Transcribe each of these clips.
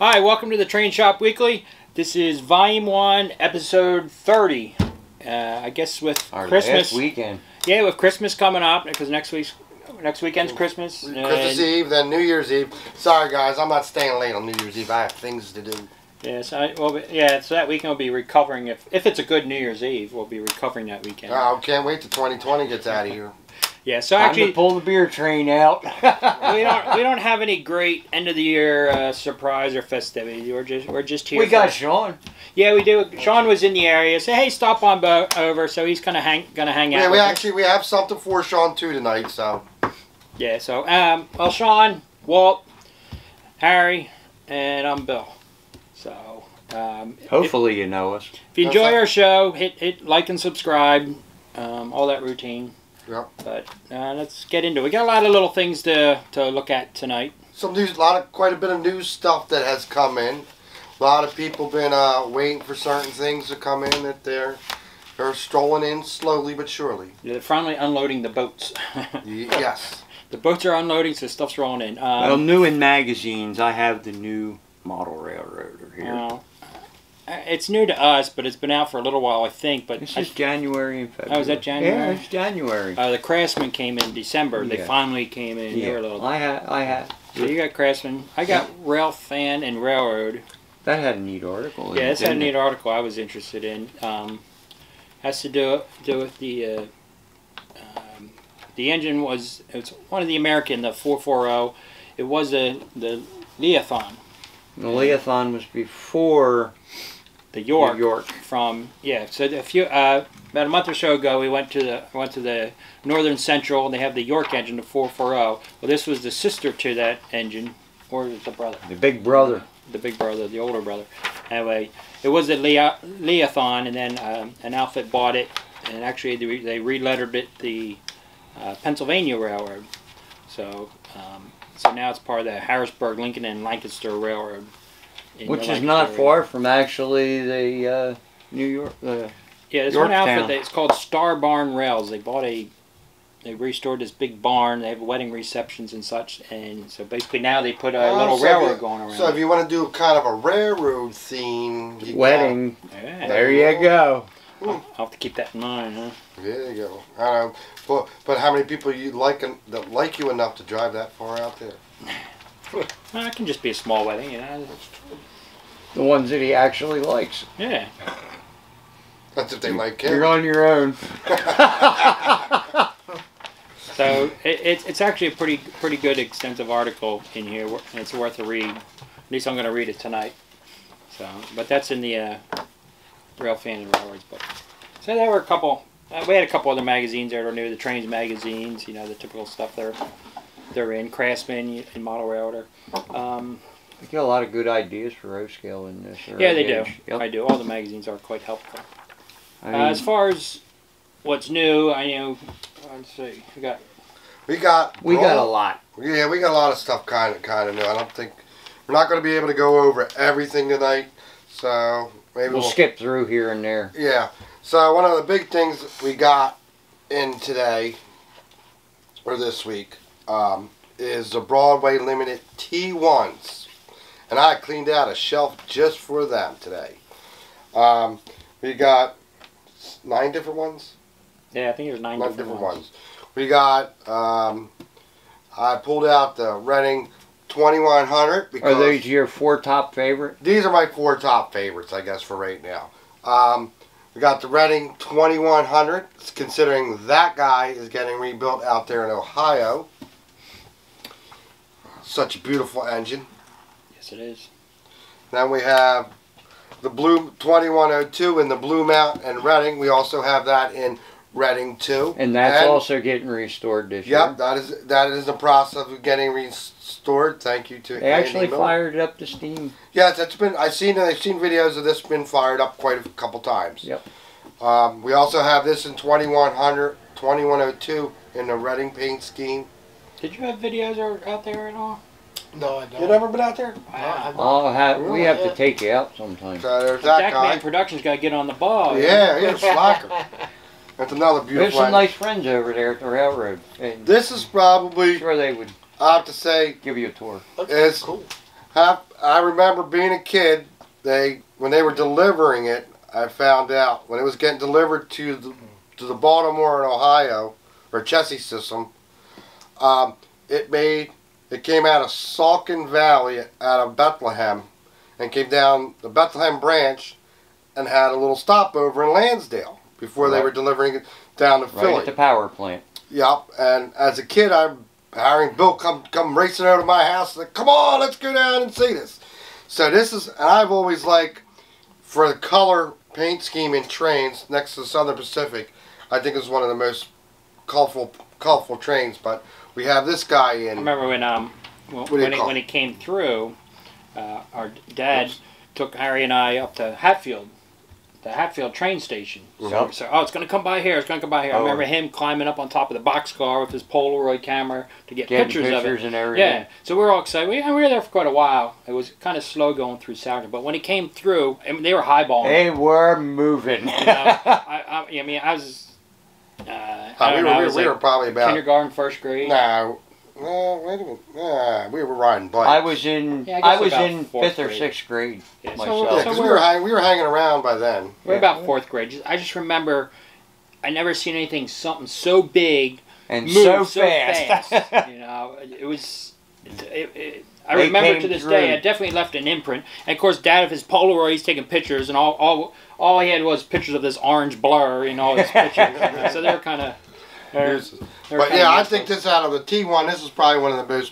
Hi, welcome to the Train Shop Weekly. This is Volume 1, Episode 30. I guess with Our Christmas last weekend. Yeah, with Christmas coming up, because next weekend's Christmas. Christmas Eve, then New Year's Eve. Sorry guys, I'm not staying late on New Year's Eve. I have things to do. Yes, so that weekend we'll be recovering. If it's a good New Year's Eve, we'll be recovering that weekend. Oh, can't wait till 2020 gets out of here. Yeah, so Time actually to pull the beer train out. we don't have any great end of the year surprise or festivities. We're just here. We got Shawn. Yeah, we do. Shawn was in the area. Say, hey, stop on over. So he's gonna hang out. Yeah, we have something for Shawn too tonight. So yeah. So well, Shawn, Walt, Harry, and I'm Bill. So Hopefully you know us. If you enjoy our show, hit like and subscribe. All that routine. Yep. But let's get into it. We got a lot of little things to look at tonight. Some news, quite a bit of news stuff that has come in. A lot of people been waiting for certain things to come in that they're strolling in slowly but surely. Yeah, they're finally unloading the boats. Yes. The boats are unloading, so stuff's rolling in. Well, new in magazines, I have the new model railroader here. It's new to us, but it's been out for a little while, I think. But this is January and February. Oh, is that January? Yeah, it's January. The Craftsman came in December. Yeah. They finally came in. Yeah, They were a little... I have. So you got Craftsman. I got Rail Fan and Railroad. That had a neat article. Yeah, that's a neat article I was interested in. Has to do with the engine it's one of the American, the 440. It was the Leathon. The Leathon was before the York. So about a month or so ago, we went to the Northern Central, and they have the York engine, the 440. Well, this was the sister to that engine, or the brother. The big brother. The big brother, the older brother. Anyway, it was a Leathon, and then an outfit bought it, and actually they re-lettered it the Pennsylvania Railroad. So now it's part of the Harrisburg, Lincoln, and Lancaster Railroad. Which is not far from actually the New York. Yeah, there's one outfit it's called Star Barn Rails. They restored this big barn. They have wedding receptions and such, and so basically now they put a little railroad going around. So if you want to do kind of a railroad theme, wedding, there you go. I'll have to keep that in mind, huh? There you go. But how many people that like you enough to drive that far out there? Well, it can just be a small wedding, The ones that he actually likes. Yeah. That's if they like him. You're on your own. So it's actually a pretty good extensive article in here, and it's worth a read. At least I'm going to read it tonight. So, but that's in the Rail Fan and Railroads book. So there were a couple. We had a couple other magazines that were new. The Trains magazines, the typical stuff they're in. Craftsman and Model Railroader. I get a lot of good ideas for row scale in this. Yeah, they do. Yep. I do. All the magazines are quite helpful. I mean, as far as what's new, let's see. We got a lot. Yeah, we got a lot of stuff kind of new. I don't think we're not going to be able to go over everything tonight, so maybe we'll skip through here and there. Yeah. So one of the big things we got in today or this week is the Broadway Limited T1s, and I cleaned out a shelf just for them today. We got 9 different ones. Yeah, I think there's 9 different ones. We got, I pulled out the Reading 2100. Because are those your 4 top favorite? These are my 4 top favorites, I guess, for right now. We got the Reading 2100, considering that guy is getting rebuilt out there in Ohio. Such a beautiful engine. Yes, it is. Then we have the Blue 2102 in the Blue Mount and Reading. We also have that in Reading 2. And that's also getting restored this year. Yep, that is the process of getting restored. Thank you to They actually fired it up to steam. Yes, I've seen videos of this been fired up quite a couple times. Yep. We also have this in 2102 in the Reading paint scheme. Did you have videos out there at all? No, I don't. You never been out there? We have to take you out sometime. So there's that guy. Dakman Productions got to get on the ball. Yeah, he's a slacker. That's another beautiful. We have some nice friends over there at the railroad. This is probably. Sure, they would. I have to say, give you a tour. It's cool. I remember being a kid, when they were delivering it, I found out when it was getting delivered to the Baltimore and Ohio or Chessie system, it came out of Saucon Valley out of Bethlehem and came down the Bethlehem branch and had a little stopover in Lansdale before they were delivering it down to Philly. Right at the power plant. Yep, and as a kid, I'm hiring Bill come racing over to my house. Like, come on, let's go down and see this. So this is, and I've always liked, for the color paint scheme in trains next to the Southern Pacific, I think it's one of the most colorful trains. But we have this guy in. I remember when it came through, our dad took Harry and I up to Hatfield. The Hatfield train station. Yep. So, it's going to come by here. It's going to come by here. I remember him climbing up on top of the boxcar with his Polaroid camera to get pictures of it. And everything. Yeah. So we were all excited. We were there for quite a while. It was kind of slow going through Southern, but when it came through, I mean, they were highballing. They were moving. You know, I mean, I was. We were probably about kindergarten, first grade. No, wait a minute. We were riding bikes. I was in fifth or sixth grade myself. Yeah, because we were hanging around by then. We were about fourth grade. I just remember I never seen anything something so big and move so fast. You know, it was. I remember to this day. It definitely left an imprint. And of course, Dad of his Polaroid, he's taking pictures, and all he had was pictures of this orange blur in all his pictures. So they were kind of. But yeah, I think this out of the T1, this is probably one of the most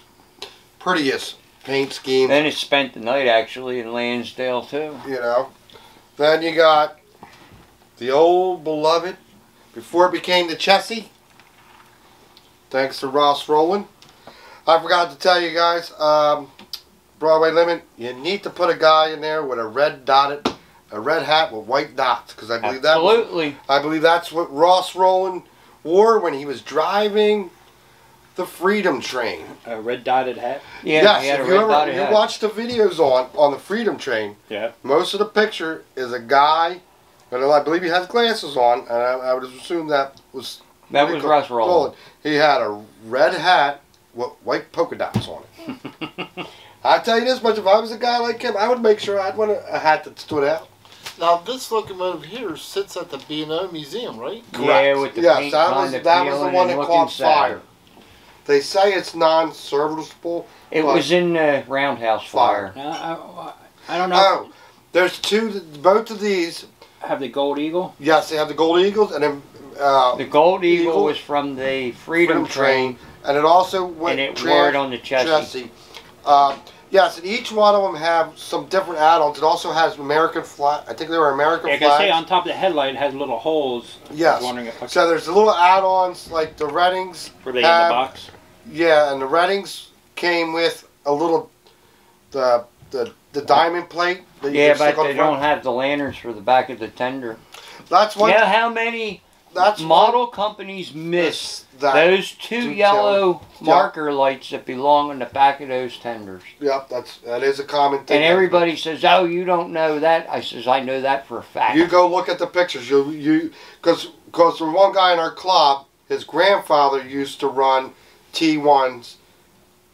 prettiest paint schemes. Then it spent the night actually in Lansdale too. You know. Then you got the old beloved, before it became the Chessie. Thanks to Ross Rowland. I forgot to tell you guys, Broadway Limit, you need to put a guy in there with a red hat with white dots, because I believe that's what Ross Rowland wore when he was driving the Freedom Train. A red dotted hat? Yeah, yes, he had if you watch the videos on the Freedom Train, most of the picture is a guy, and I believe he has glasses on, and I would assume that was Ross Rowland. He had a red hat with white polka dots on it. I'll tell you this much, if I was a guy like him, I would make sure I'd want a hat that stood out. Now, this locomotive here sits at the B&O Museum, right? Correct. Yeah, with the paint that was the one that caught fire. They say it's non-serviceable. It was in the Roundhouse Fire. I don't know. Oh, there's two, both of these. Have the Gold Eagle? Yes, they have the Gold Eagles, and then the Gold Eagle was from the Freedom Train. And it also went and it wore it on the Chessie. Yes, and each one of them have some different add-ons. It also has American flag. I think they were American flags. Yeah, I say on top of the headlight it has little holes. Yes. So there's the little add-ons like the Reddings. Were they in the box? Yeah, and the Reddings came with a little the diamond plate. That you but they don't have the lanterns for the back of the tender. That's what. Yeah, how many model companies miss those two yellow marker lights that belong on the back of those tenders? Yep, that is a common thing. And everybody says, "Oh, you don't know that." I says, "I know that for a fact." You go look at the pictures. Because from one guy in our club, his grandfather used to run T1s,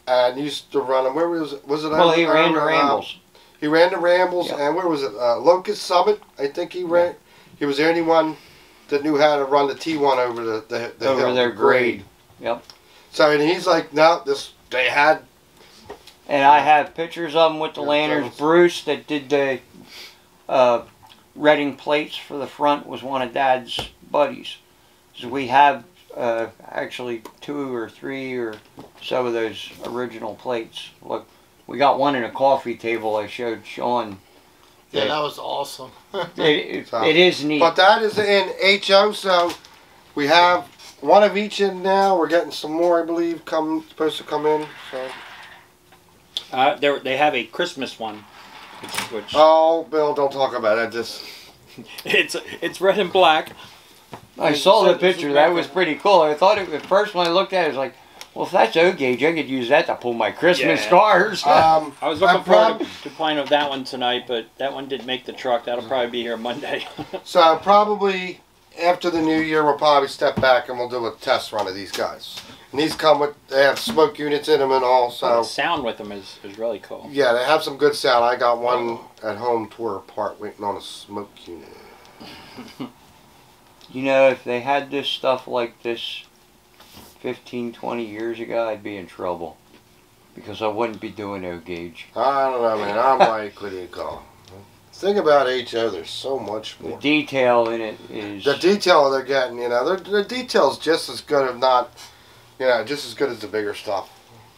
and used to run them. Where was it? Well, he ran the Rambles. He ran the Rambles, and where was it? Locust Summit, I think he ran. Yeah. He was the only one that knew how to run the T1 over the over their grade. Yep. So and he's like, no, they had. And I have pictures of them with the lanterns. Bruce, that did the Redding plates for the front, was one of Dad's buddies. So we have actually 2 or 3 or so of those original plates. Look, we got one in a coffee table I showed Shawn. Yeah, that was awesome. It is neat. But that is in HO, so we have one of each in now. We're getting some more, I believe, supposed to come in. So. They have a Christmas one. Which oh, Bill, don't talk about it. It's red and black. I saw the picture. That was pretty cool. I thought at first when I looked at it, I was like, well, if that's O-gauge, I could use that to pull my Christmas cars. I was looking forward to playing with that one tonight, but that one didn't make the truck. That'll probably be here Monday. So probably after the new year, we'll probably step back and we'll do a test run of these guys. And these come with, they have smoke units in them and all, so. The sound with them is really cool. Yeah, they have some good sound. I got one at home tore apart waiting on a smoke unit. You know, if they had this stuff like this 15, 20 years ago, I'd be in trouble. Because I wouldn't be doing no gauge. I don't know, man. I'm like, what do you call it? The thing about HO, there's so much more. The detail in it is... The detail they're getting, you know, the detail's just as good, if not, you know, just as good as the bigger stuff,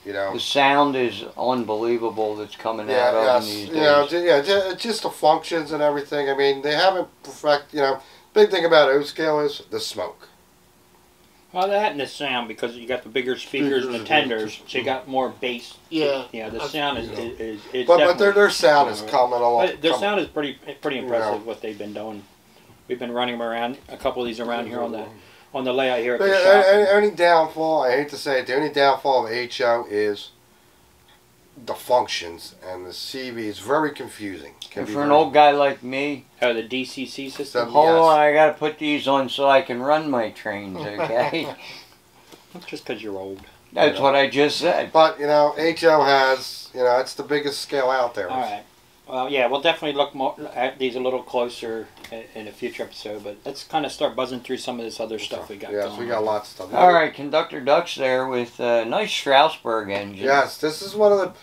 you know. The sound is unbelievable that's coming out of them these days. You know, just the functions and everything. I mean, they haven't you know, big thing about O-scale is the smoke. Well, that and the sound, because you got the bigger speakers and the tenders, so you got more bass. Yeah. Yeah, the sound is But their sound is coming along. Their sound is pretty impressive, what they've been doing. We've been running them around, a couple of these around here on the layout here at the shop. The only downfall, I hate to say it, the only downfall of HO is the functions, and the CV is very confusing. And for an old guy like me... Oh, the DCC system? Hold on, I gotta put these on so I can run my trains, okay? Just because you're old. That's what I just said. But, you know, HO has, you know, it's the biggest scale out there. All right. Well, yeah, we'll definitely look more at these a little closer in a future episode, but let's kind of start buzzing through some of this other stuff we got going. Yes, we got lots of stuff. All right, Conductor Duck's there with a nice Strasbourg engine. Yes, this is one of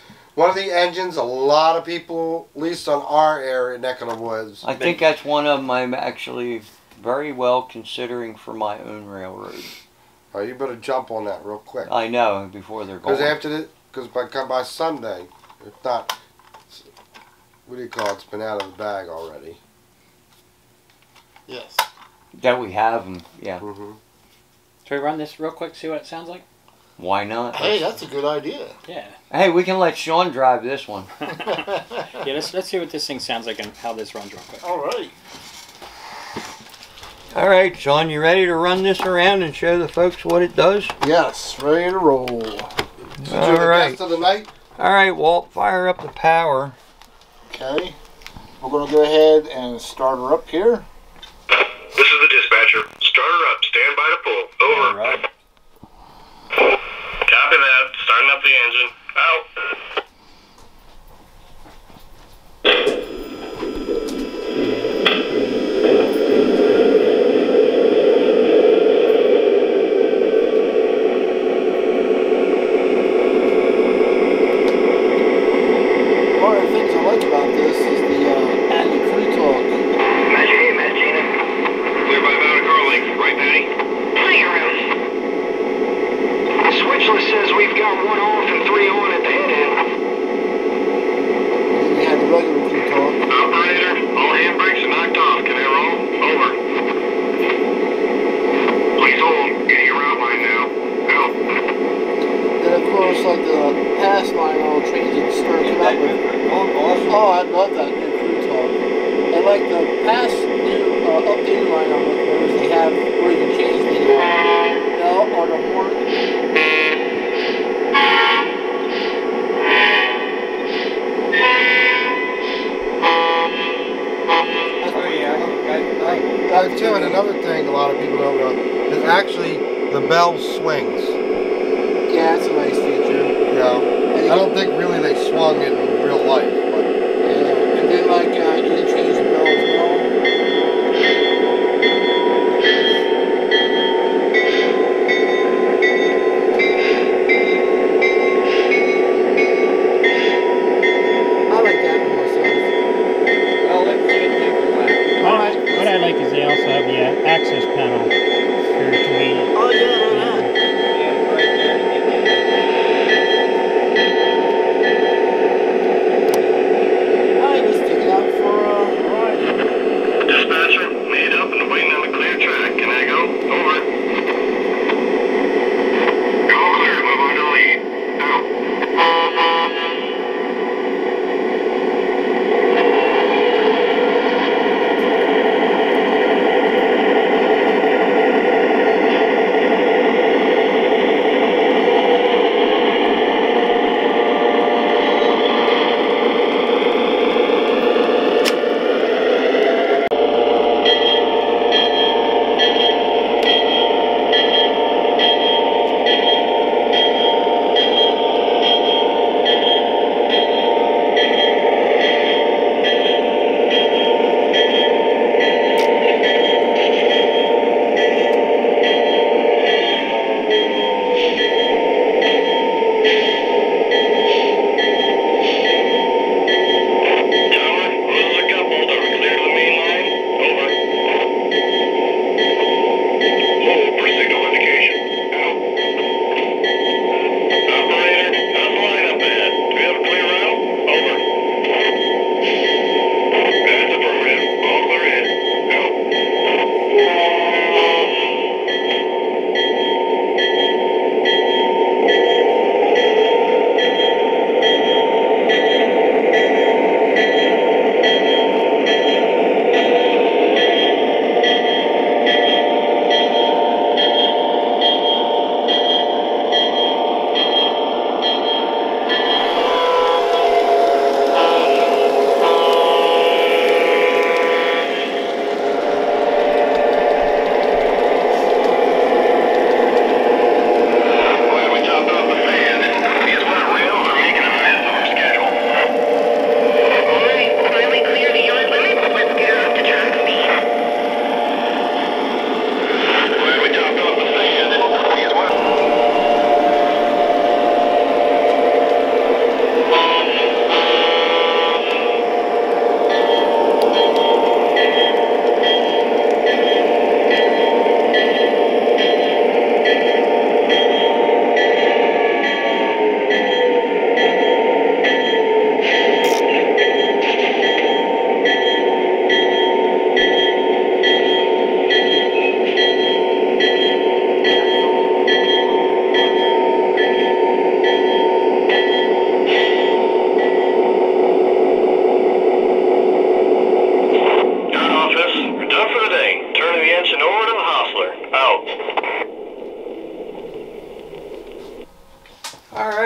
the engines a lot of people, at least on our area, neck of the woods. I think that's one of them I'm actually very well considering for my own railroad. Oh, you better jump on that real quick. I know, before they're gone. Because by Sunday, if not, what do you call it? It's been out of the bag already. Yes. That we have them, yeah. Mm-hmm. Should we run this real quick, see what it sounds like? Why not? Hey, that's a good idea. Yeah. Hey, we can let Shawn drive this one. Yeah, let's see what this thing sounds like and how this runs real quick. All right. All right, Shawn, you ready to run this around and show the folks what it does? Yes, ready to roll. All right. Best of the night. All right, Walt, fire up the power. Okay. We're going to go ahead and start her up here. This is the dispatcher. Start her up. Stand by to pull. Over. All right. Copy that. Starting up the engine. Out. One of the things I like about this is the added crew talk. Hey, Gina. Clear by Mount Girl Lake. Right, Patty? Plenty of room. The switch list says we've got one off and three on at the head end. And then we have the regular crew talk. Operator, all handbrakes are knocked off. Can I roll? Over. Please hold. Getting your outline now. Out. Then of course, like the pass line on trains and start come out with. Oh, I love that new crew talk. And like the past new updated line on locomotives, they have where you can change the bell or the horn. Too, and another thing a lot of people don't know is actually the bell swings. Yeah, that's a nice feature. You know, I don't think really they swung in real life, but Yeah, and then like you can change the bell as well. I like that one myself. Well, let's see it different. All right. What I like is they also have the access panel. Very convenient. Oh yeah, look at that. Yeah, right there. All right, let's take it out for a ride. Dispatcher, made up and waiting on the clear track. Can I go? Over. All clear. Move on to lead. Out.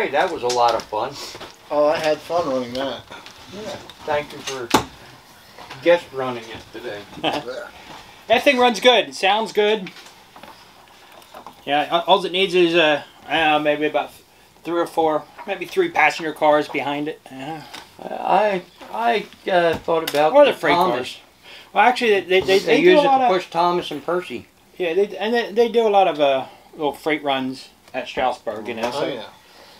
Hey, that was a lot of fun. Oh, I had fun running that. Yeah. Thank you for guest running it today. That thing runs good. It sounds good. Yeah, all it needs is I don't know, maybe about 3 or 4, maybe 3 passenger cars behind it. I thought about Or the freight Thomas. cars. Well, actually, they They do use a it lot to of, push Thomas and Percy. yeah, they do a lot of little freight runs at Strasbourg, you know. So, Oh yeah.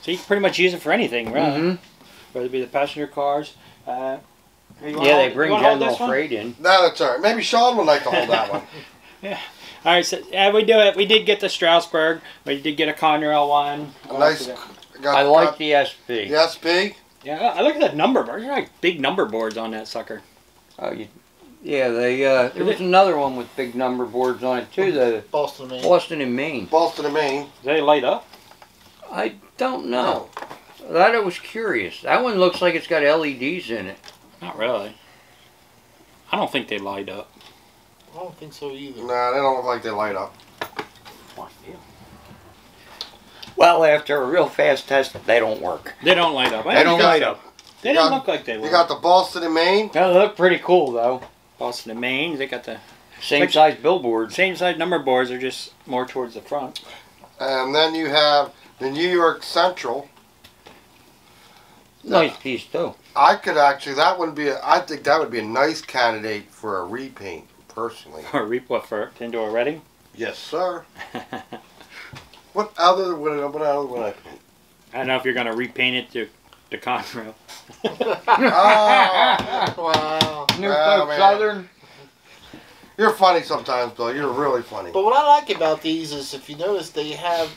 so you can pretty much use it for anything, really. Mm-hmm. Whether it be the passenger cars. Yeah, they bring general freight in. No, that's all right. Maybe Shawn would like to hold that one. Yeah. All right, so yeah, we do it. We did get the Strasbourg. We did get a Conrail one. Nice. I like the SP. The SP. Yeah, I look at that number board. There's like big number boards on that sucker. Oh, yeah, there was another one with big number boards on it too. The Boston, Maine. Boston and Maine. Boston and Maine. Do they light up? I don't know. That I was curious. That one looks like it's got LEDs in it. Not really. I don't think they light up. I don't think so either. Nah, they don't look like they light up. Well, after a real fast test, they don't work. They don't light up. They don't light up. They didn't look like they were. You got the Boston and Maine. They look pretty cool though. Boston and Maine. They got the Same size billboards. same size number boards. They're just more towards the front. And then you have the New York Central. Nice piece too. I could actually, that would be, I think that would be a nice candidate for a repaint, personally. Or what for into a Reading? Yes, sir. What other would I paint? I don't know if you're gonna repaint it to Conrail. Oh, Wow. New Oh, Folk man. Southern. you're funny sometimes, Bill. You're really funny. But what I like about these is, if you notice, they have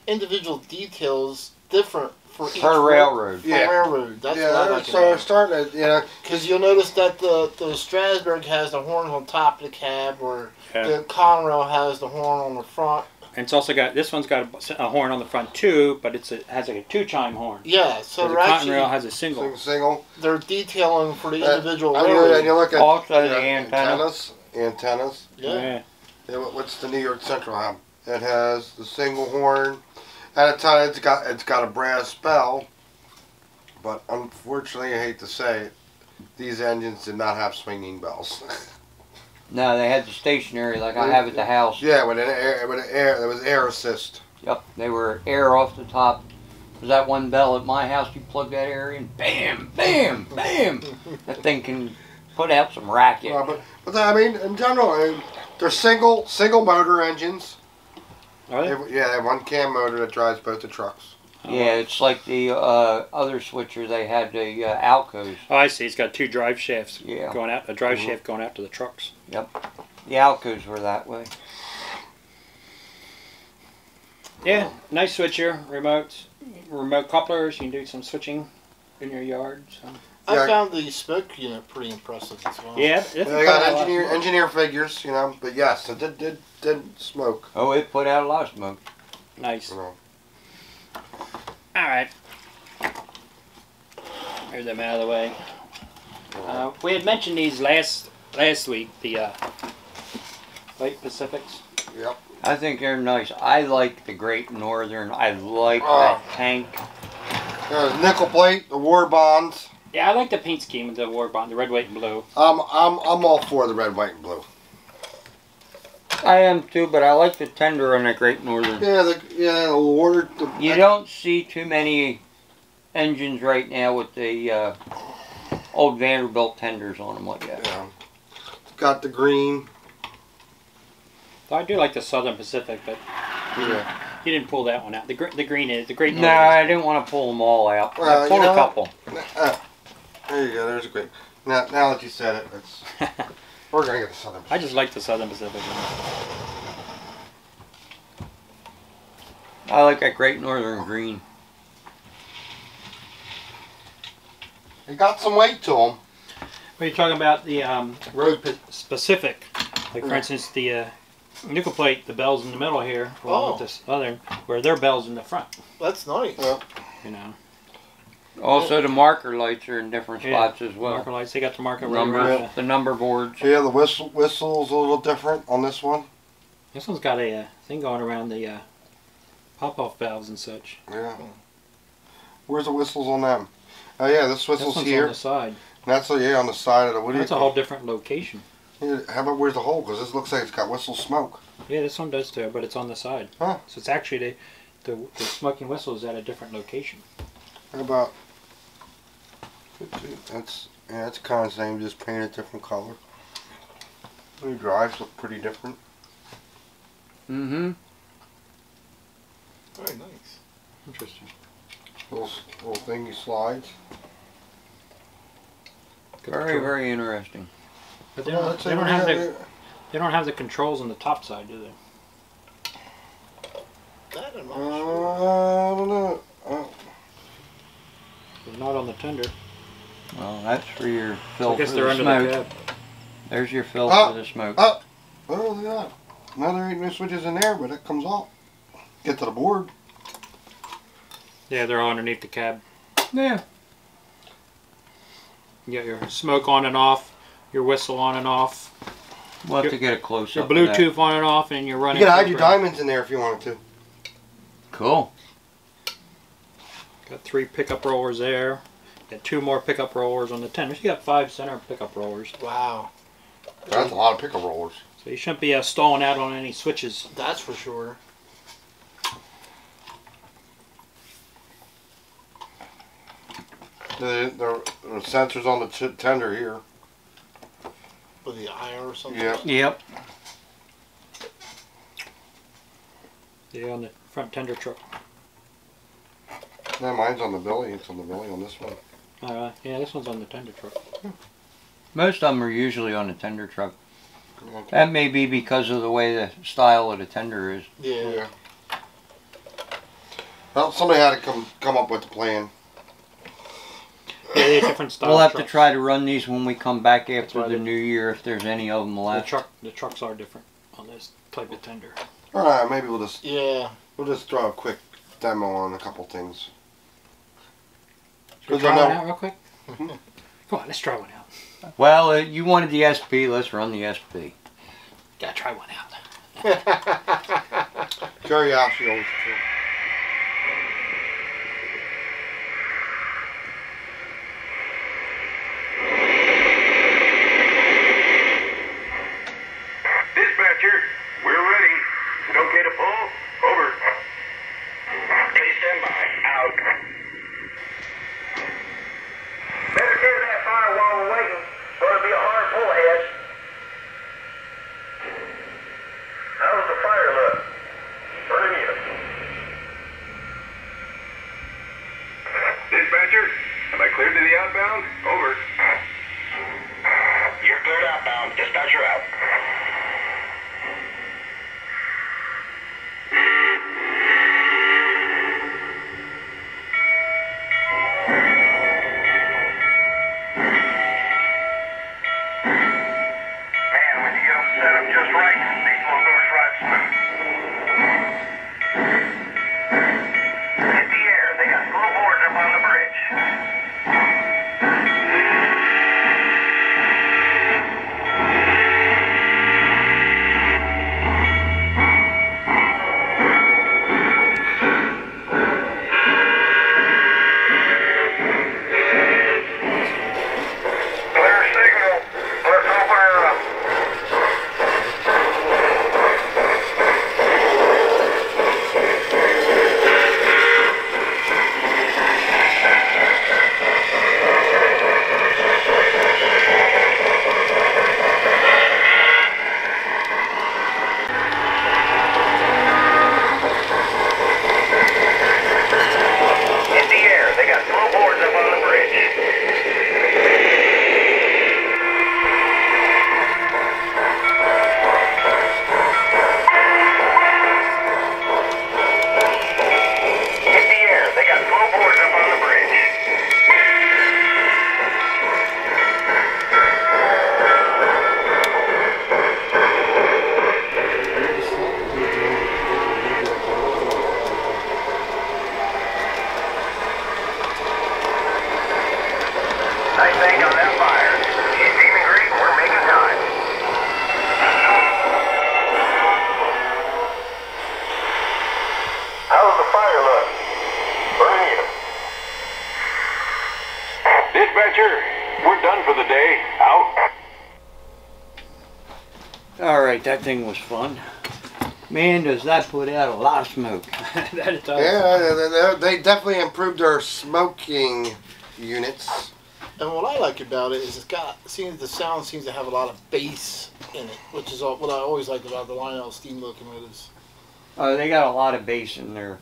individual details different for each Per railroad. For Yeah. railroad. That's Yeah, what I like so about we're it. starting to, you know, Because you'll notice that the Strasbourg has the horns on top of the cab, or Yeah. the Conrail has the horn on the front. And it's also got this one's got a horn on the front too, but has like a 2-chime horn. Yeah, so The they're Conrail actually has a single. single. they're detailing for the individual And railroad. you look at Also the antenna. antennas. Yeah. Yeah, what's the New York Central have? It has the single horn. At a time, it's got a brass bell. But unfortunately, I hate to say it, these engines did not have swinging bells. No, they had the stationary like I have at the house. Yeah, there was air assist. Yep, they were air off the top. There's that one bell at my house, you plug that air in, bam, bam, bam. That thing can put out some racket. But I mean, in general, they're single motor engines. Are they? They have one cam motor that drives both the trucks. Yeah, it's like the other switcher, they had the Alcos. Oh, I see. It's got 2 drive shafts Yeah. going out. A drive shaft going out to the trucks. Yep, the Alcos were that way. Yeah, nice switcher, remote couplers. You can do some switching in your yard. So. Yeah. I found the smoke unit pretty impressive as well. Yeah, They got engineer figures, you know. But yes, it did smoke. Oh, it put out a lot of smoke. Nice. You know. All right. Here's them out of the way. We had mentioned these last week, the Lake Pacifics. Yep. I think they're nice. I like the Great Northern. I like that tank. There's nickel plate, the war bonds. Yeah, I like the paint scheme with the war bond, the red, white, and blue. I'm all for the red, white, and blue. I am too, but I like the tender on the Great Northern. Yeah, the water. You don't see too many engines right now with the old Vanderbilt tenders on them like that. Yeah. Got the green. I do like the Southern Pacific, but you didn't pull that one out. The green is the Great No, Northern. I didn't want to pull them all out. Well, I pulled you a know, couple. There you go. There's a great. Now that you said it, we're gonna get the Southern. I just like the Southern Pacific. I like that Great Northern green. They got some weight to them. When you're talking about the road specific, like for instance the nickel plate, the bells in the middle here, along with this other, where their bells in the front. That's nice. Yeah. You know. Also, the marker lights are in different spots as well. Marker lights, they got the marker Number, the number boards. Yeah, the whistle's a little different on this one. This one's got a thing going around the pop-off valves and such. Yeah. Where's the whistles on them? Oh yeah, this whistle's This one's here. on the side. And that's yeah on the side of the. What do you That's a whole different location. Yeah, how about where's the hole? Because this looks like it's got whistle smoke. Yeah, this one does too, but it's on the side. Huh. So it's actually the smoking whistle is at a different location. How about? That's it's kind of the same, just painted different color. The drives look pretty different. Mm-hmm. Very nice. Interesting. Little thingy slides. Very, very interesting. But they Well, don't, let's they see don't what have we the have they don't have the controls on the top side, do they? That I'm not here. sure. I don't know. Oh. They're not on the tender. Well, that's for your So fill I guess for they're the under smoke. the cab. There's your fill Oh, for the smoke. Oh, oh, look at that. Now there ain't no switches in there, but it comes off. Get to the board. Yeah, they're all underneath the cab. Yeah. You got your smoke on and off, your whistle on and off, We'll have to get a close your up. of that. Bluetooth on and off, and you're You running. can hide your program. diamonds in there if you wanted to. Cool. Got 3 pickup rollers there. Got 2 more pickup rollers on the tender. So you got 5 center pickup rollers. Wow. That's a lot of pickup rollers. So you shouldn't be stalling out on any switches. That's for sure. The sensors on the tender here. With the IR or something. Yeah. Yep. Yeah, on the front tender truck. No, mine's on the belly. It's on the belly on this one. Yeah, this one's on the tender truck. Most of them are usually on the tender truck. That may be because of the way the style of the tender is. Yeah. Yeah. Well, somebody had to come up with the plan. Yeah, they have different style We'll have trucks. to try to run these when we come back after why the they- new year, if there's any of them left. The trucks are different on this type of tender. All right, maybe we'll just throw a quick demo on a couple things. Should we 'Cause I try one know- out real quick? Come on, let's try one out. Well, you wanted the SP, let's run the SP. Gotta try one out. Curiosity always kills. Dispatcher, we're ready. Is it okay to pull? Over. Please stand by. Out. Better do that fire while we're waiting. It's going to be a hard pull ahead. How's the fire look? Pretty good. Dispatcher, am I cleared to the outbound? Over. You're cleared outbound. Dispatcher out. Man, when you get them set up just right, these locos ride smooth. Hit the air. They got full boards up on the bridge. Clear signal. Let's open her up. Alright, that thing was fun. Man, does that put out a lot of smoke. That it does. Yeah, they definitely improved their smoking units. And what I like about it is the sound seems to have a lot of bass in it, which is what I always like about the Lionel steam locomotives. Oh, they got a lot of bass in there.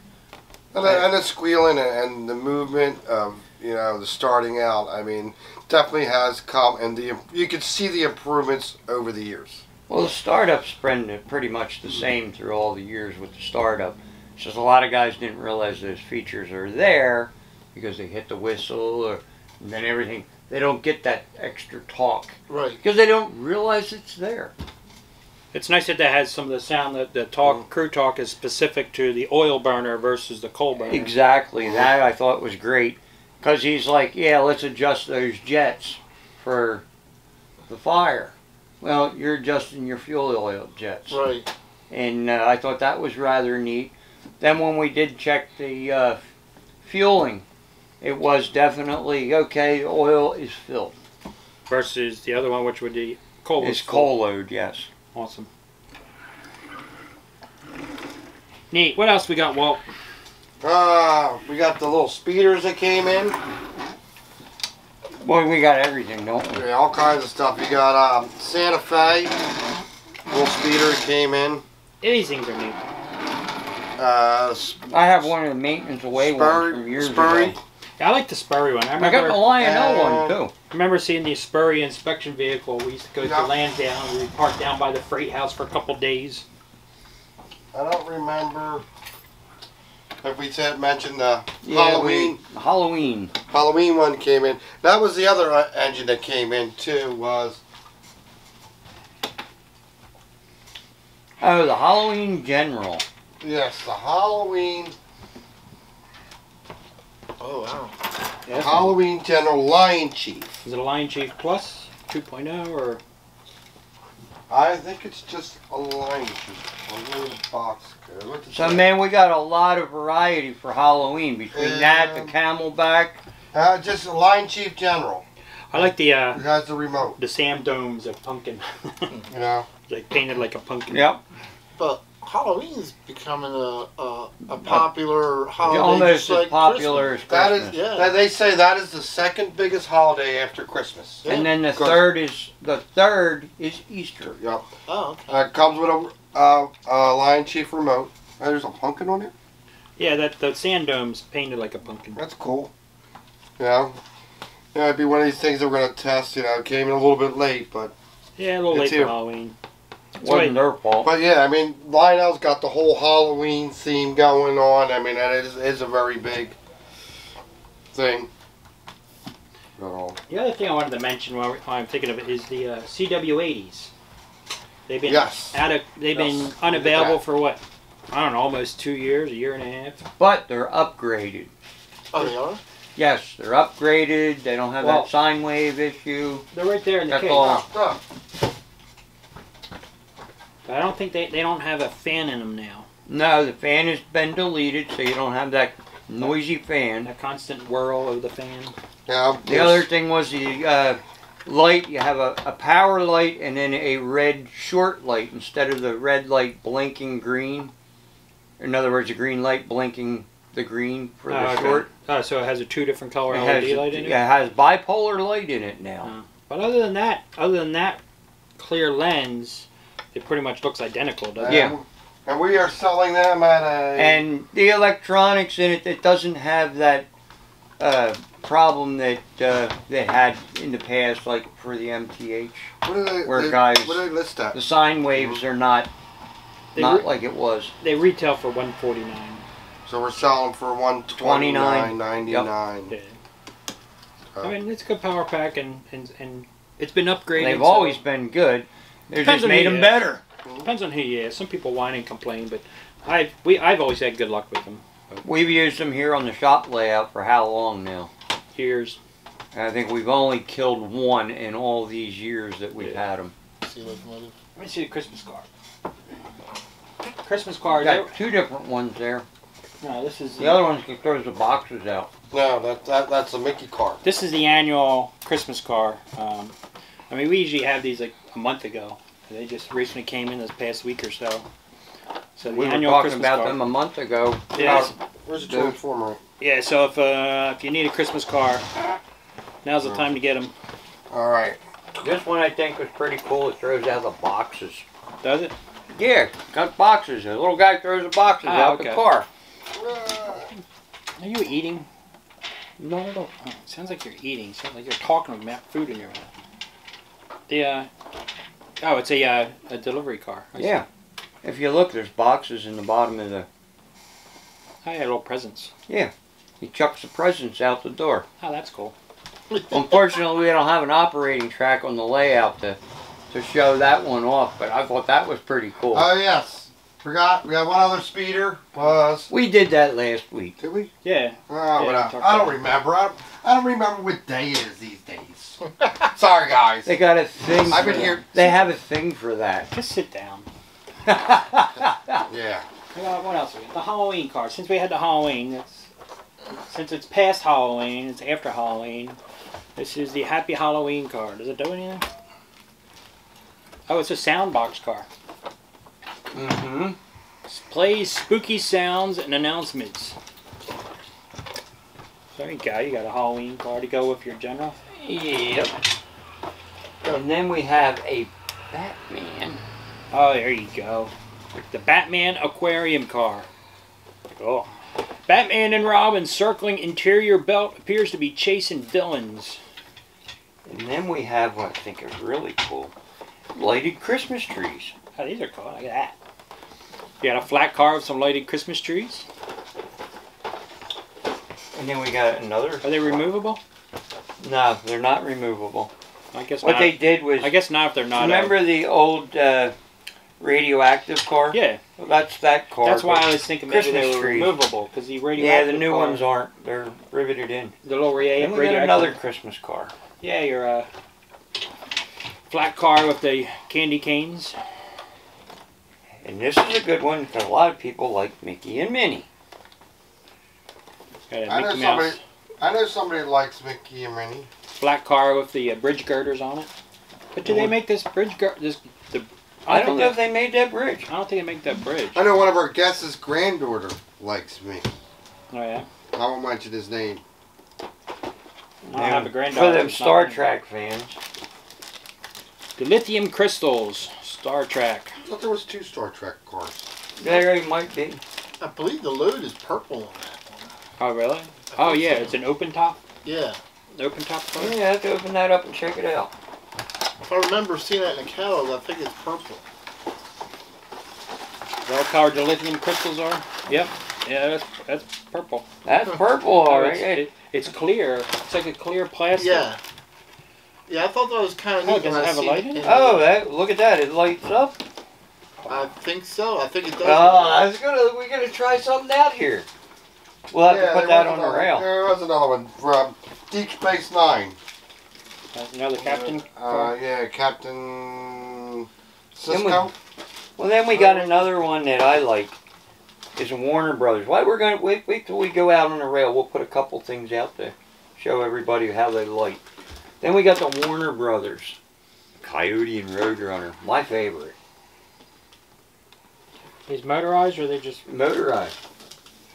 And the squealing and the movement of, the starting out, I mean, definitely has come, and you can see the improvements over the years. Well, the startup's been pretty much the same through all the years with the startup. It's just a lot of guys didn't realize those features are there because they hit the whistle and then everything. They don't get that extra talk. Right. Because they don't realize it's there. It's nice that has some of the sound that the crew talk is specific to the oil burner versus the coal burner. Exactly. That I thought was great. Because he's like, yeah, let's adjust those jets for the fire. Well, you're adjusting your fuel oil jets. Right. And I thought that was rather neat. Then when we did check the fueling, it was definitely, okay, the oil is filled. Versus the other one, which would be coal. It's coal load, yes. Awesome. Neat. What else we got, Walt? We got the little speeders that came in. Boy, we got everything, don't we? Yeah, all kinds of stuff. You got Santa Fe, little speeder that came in. These things are neat. I have one of the maintenance away ones from years ago. Yeah, I like the Spurry one. I got the Lionel one too. I remember seeing the Spurry inspection vehicle. We used to go to Lansdale and we parked down by the freight house for a couple days. I don't remember if we mentioned the Halloween. Halloween one came in. That was the other engine that came in too. Was the Halloween General. Yes, the Halloween. Oh wow. Yeah, Halloween General Lion Chief. Is it a Lion Chief Plus 2.0 or? I think it's just a Lion Chief. A little box. So man, we got a lot of variety for Halloween between that, the Camelback. Just a Lion Chief General. I like the. It has the remote. The Sam Domes of pumpkin. Like painted like a pumpkin. Yep. But Halloween's becoming a popular holiday. Almost just as like popular Christmas. as Christmas. That is, yeah. They say that is the second biggest holiday after Christmas. Yeah. And then the third is Easter. Yep. Oh, okay. It comes with a Lion Chief remote. There's a pumpkin on it. Yeah, the sand dome's painted like a pumpkin. That's cool. Yeah, it'd be one of these things that we're gonna test. It came in a little bit late, but yeah, a little late for Halloween. Wasn't their fault. But yeah, I mean, Lionel's got the whole Halloween theme going on. I mean, that is a very big thing. The other thing I wanted to mention while I'm thinking of it is the CW80s. They've been been unavailable for what? I don't know, almost 2 years, a year and a half. But they're upgraded. Oh, they are? Yes, they're upgraded. They don't have that sine wave issue. They're right there in the case. But I don't think they don't have a fan in them now. No, the fan has been deleted, so you don't have that noisy fan. A constant whirl of the fan. Yeah. The other thing was the light. You have a power light and then a red short light instead of the red light blinking green. In other words, a green light blinking the green for the short. Oh, so it has a 2 different color LED light in it? Yeah, it has bipolar light in it now. But other than that clear lens, it pretty much looks identical, doesn't it? Yeah. And we are selling them at a... And the electronics in it doesn't have that problem that they had in the past, like for the MTH. What do they list at? The sine waves are not like it was. They retail for $149. So we're selling for $129.99. Yep. Yeah. I mean, it's a good power pack, and it's been upgraded. They've always been good. They just made them better. Depends on who you ask. Some people whine and complain, but I've always had good luck with them. We've used them here on the shop layout for how long now? Years. I think we've only killed one in all these years that we've had them. Let me see the Christmas card. Christmas cards. Got 2 different ones there. No, this is the other one throws the boxes out. No, that's a Mickey card. This is the annual Christmas card. I mean, we usually have these like a month ago. They just recently came in this past week or so. So the We were annual talking Christmas about card. them a month ago. Yes. Where's the transformer? Yeah. So if you need a Christmas car, now's the time to get them. All right. This one I think was pretty cool. It throws out the boxes. Does it? Yeah, got boxes. The little guy throws the boxes out the car. Are you eating? No. Oh, it sounds like you're eating. It sounds like you're talking about food in your mouth. The oh, it's a delivery car. Yeah. If you look, there's boxes in the bottom of the... I had little presents. Yeah. He chucks the presents out the door. Oh, that's cool. Unfortunately, we don't have an operating track on the layout to show that one off, but I thought that was pretty cool. Oh yes. Forgot. We have one other speeder. We did that last week. Did we? Yeah. Oh, but I don't remember. I don't remember what day it is these days. Sorry, guys. They got a thing. I've been here. They have a thing for that. Just sit down. Yeah. What else? The Halloween card. Since we had the Halloween, since it's past Halloween, it's after Halloween. This is the Happy Halloween card. Does it do anything? Oh, it's a sound box car. Mm-hmm. Plays spooky sounds and announcements. There you go. You got a Halloween card to go with your general. Yep. And then we have a Batman. Oh, there you go. The Batman Aquarium car. Oh. Batman and Robin circling interior belt appears to be chasing villains. And then we have what I think is really cool. Lighted Christmas trees. Oh, these are cool. Look at that. You got a flat car with some lighted Christmas trees. And then we got another. Are they removable? No, they're not removable. I guess what not. they did was. I guess not if they're not. Remember the old radioactive car? Yeah. Well, that's that car. That's why I was thinking maybe they Christmas were trees. removable because the radioactive. Yeah, the new car, ones aren't. They're riveted in. The little Then we got another Christmas car. Yeah, your flat car with the candy canes. And this is a good one because a lot of people like Mickey and Minnie. Got a I Mickey know Mouse. somebody that likes Mickey and Minnie. Flat car with the bridge girders on it. But do they make this bridge girder? I don't know if they made that bridge. I don't think they make that bridge. I know one of our guests' granddaughter likes me. Oh yeah. I won't mention his name. I don't have a granddaughter. For them It's Star not- Trek fans. The lithium crystals. Star Trek. I thought there was 2 Star Trek cars. There it might be. I believe the load is purple on that one. Oh really? Oh yeah, it's an open top. Yeah. Open top car. Yeah, I have to open that up and check it out. If I remember seeing that in the catalog, I think it's purple. Well colored the lithium crystals are. Yep. Yeah, that's purple. That's purple, all Oh, right. it's clear. It's like a clear plastic. Yeah. Yeah, I thought that was kind of Oh, neat. does when it I have a seen light in it? Oh, look at that. It lights up. I think so. I think it does. Oh, we're gonna try something out here. We'll have to put that on the rail. There was another one from Deep Space Nine. That's another captain car. Yeah, Captain Cisco. Well, then we got another one that I like. It's Warner Brothers. Why we're gonna wait till we go out on the rail. We'll put a couple things out to show everybody how they light. Then we got the Warner Brothers, Coyote and Roadrunner, my favorite. These motorized or are they just Motorized.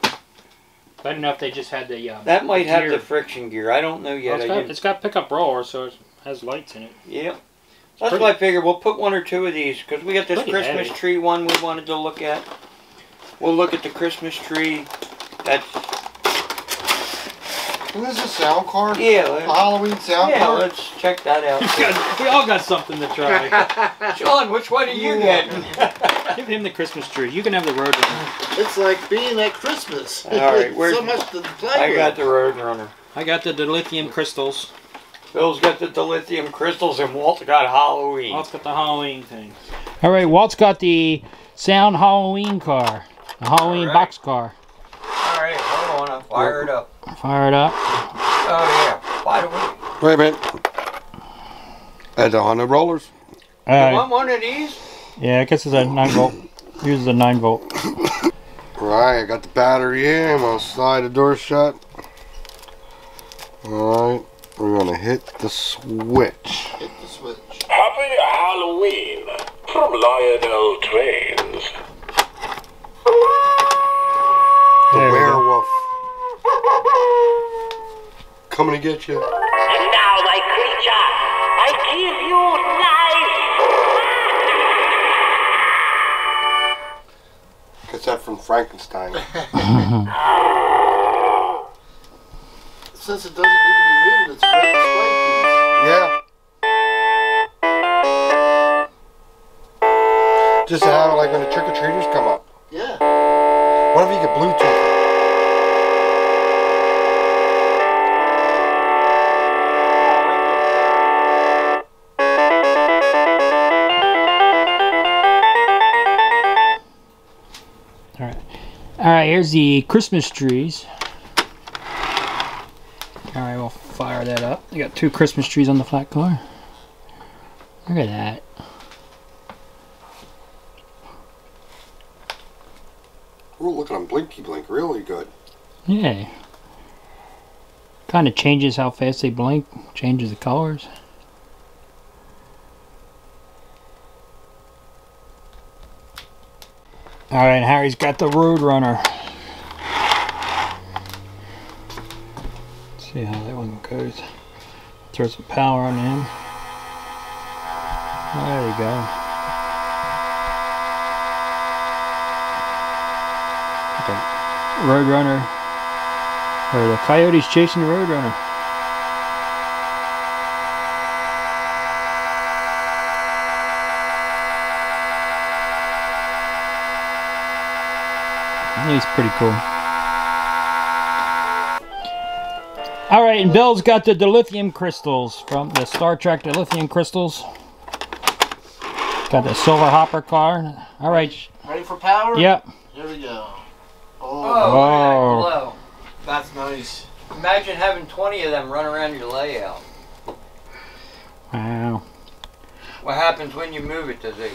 I don't know if they just had the That might have gear. the friction gear. I don't know yet. Well, it's got pickup roller, so it has lights in it. Yep. That's what I figured. We'll put 1 or 2 of these because we got this Pretty Christmas heavy. tree one we wanted to look at. We'll look at the Christmas tree. That's And this is a sound card? yeah. A Halloween sound Yeah, card? let's check that out. We all got something to try. Shawn, which one are you getting? Give him the Christmas tree. You can have the Roadrunner. It's like being at Christmas. All right, so much to play I with. got the Roadrunner. I got the lithium crystals. Bill's got the dilithium crystals, and Walt's got Halloween. Walt's got the Halloween thing. All right, Walt's got the sound Halloween car. The Halloween box car. All right, hold on. I'll fire it up. Fire it up. Oh, yeah. By the way, Wait a minute. Add on the rollers. you want one of these? Yeah, I guess it's a 9 volt. Uses a 9 volt. Right, I got the battery here. I'm going to slide the door shut. Alright, we're going to hit the switch. Hit the switch. Happy Halloween. From Lionel Trains. The There we go. werewolf. Coming to get you. And now, thy creature, I give you life. Gets that from Frankenstein. Since it doesn't need to be moved, it's a great display Yeah. Just to have it like when the trick-or-treaters come up. piece. Yeah. What if you could Bluetooth it? Alright, here's the Christmas trees. Alright, we'll fire that up. I got 2 Christmas trees on the flat car. Look at that. Ooh, look at them blinky blink, really good. Yeah. Kind of changes how fast they blink, changes the colors. Alright, Harry's got the Roadrunner. Let's see how that one goes. Throw some power on him. There we go. The Roadrunner, or the coyotes chasing the Roadrunner. He's pretty cool. Alright, and Bill's got the dilithium crystals from the Star Trek dilithium crystals. Got the silver hopper car. Alright. Ready for power? Yep. Here we go. Oh, Oh. look at that glow. That's nice. Imagine having 20 of them run around your layout. Wow. What happens when you move it? Does it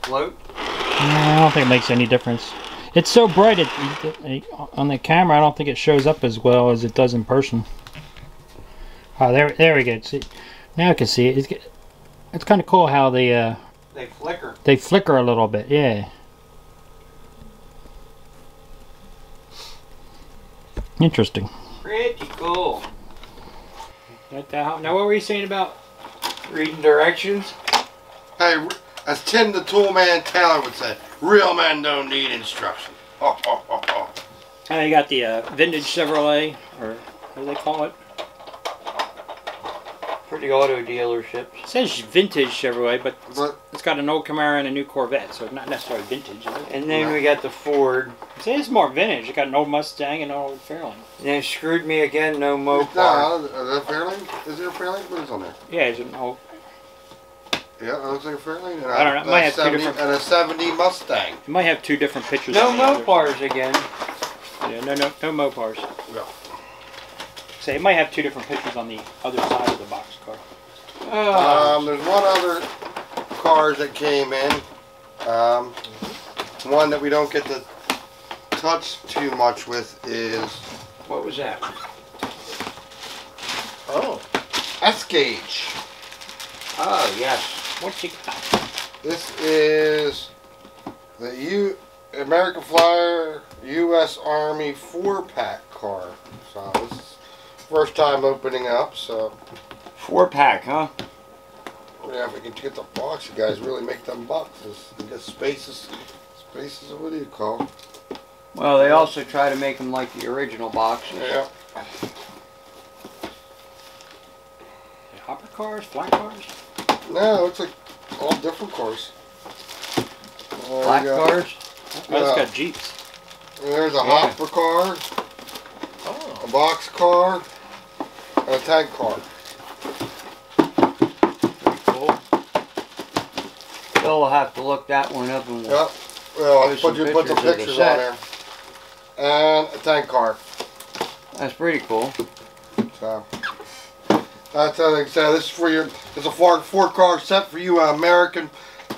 float? I don't think it makes any difference. It's so bright on the camera. I don't think it shows up as well as it does in person. Oh, there we go. See, now I can see it. It's kind of cool how they flicker. They flicker a little bit. Yeah. Interesting. Pretty cool. Now, what were you saying about Reading directions. Hey, as Tim the Tool Man Taylor would say, real men don't need instruction. Oh, oh, oh, oh. You got the vintage Chevrolet, or what do they call it? Pretty auto dealerships. It says vintage Chevrolet, but it's got an old Camaro and a new Corvette, so it's not necessarily vintage, is it? And then we got the Ford. It says it's more vintage. It got an old Mustang and an old Fairlane. And then screwed me again, no Mopar. No, is that a Fairlane? Is there a Fairlane? What is on there? Yeah, it's an old. Yeah, it looks like a Fairlane. And I don't know. It might have 70, two different. and a 70 Mustang. It might have 2 different pictures. No on the others. Mopars again. Yeah, no Mopars. No. Say it might have 2 different pictures on the other side of the box car. There's one other cars that came in. One that we don't get to touch too much with is What was that? Oh. S-Gauge. Oh, yes. What you got? This is the American Flyer U.S. Army 4-pack car. So this is first time opening up. So 4-pack, huh? yeah, if we can get the box, you guys really make them boxes and get spaces. Spaces, what do you call? Well, they also try to make them like the original boxes. Yeah. Hopper cars, flat cars. No, it looks like all different cars. Black cars? Oh, it's got Jeeps. There's a hopper car, Oh. a box car, and a tank car. Cool. Bill will have to look that one up and Yep. Well, I'll There's put some the pictures of the pictures on set. there. And a tank car. that's pretty cool. So that's like I said. This is for your. It's a four car set for you American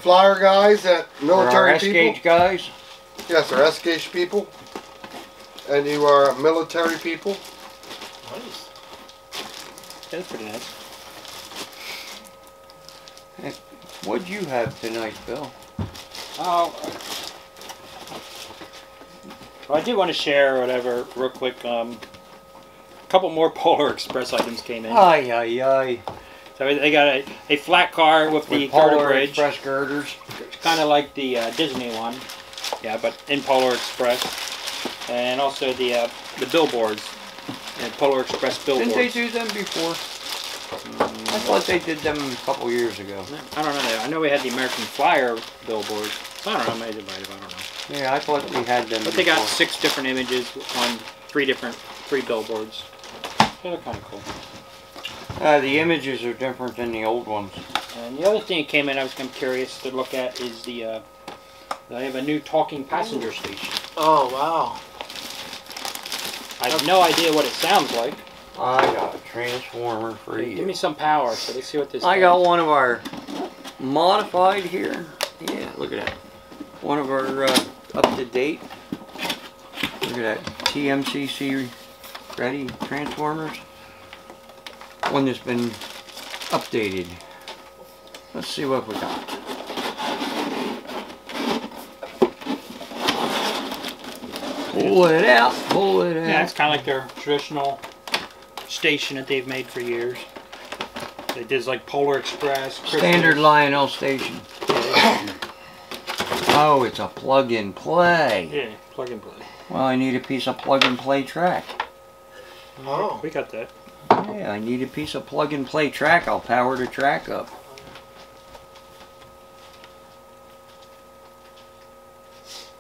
Flyer guys, that For our military people. S-Gauge guys. Yes, they're S-Gauge people. And you are military people. Nice. That's pretty nice. What'd you have tonight, Bill? Oh, well, I do want to share whatever real quick. A couple more Polar Express items came in. Ay, ay, ay. So they got a flat car with the girder Polar bridge, Express girders. kind of like the Disney one. Yeah, but in Polar Express, and also the billboards, Polar Express billboards. Didn't they do them before? I thought they did them a couple years ago. I don't know. I know we had the American Flyer billboards. I don't know. Maybe I don't know. Yeah, I thought we had them. But they got 6 different images on 3 billboards. So they're kind of cool. The images are different than the old ones. And the other thing that came in, I was kind of curious to look at, is they have a new talking passenger station. Oh, wow. I have no idea what it sounds like. I got a transformer for you. Give me some power so let's see what this I does. got one of our modified here. Yeah, look at that. One of our up-to-date. Look at that. TMCC ready transformers. One that's been updated. Let's see what we got. Pull it out, pull it out. Yeah, it's kind of like their traditional station that they've made for years. They did like Polar Express. Standard Lionel station. Oh, it's a plug-and-play. Yeah, plug and play. Well, I need a piece of plug-and-play track. Oh. We got that. Yeah, I need a piece of plug-and-play track. I'll power the track up.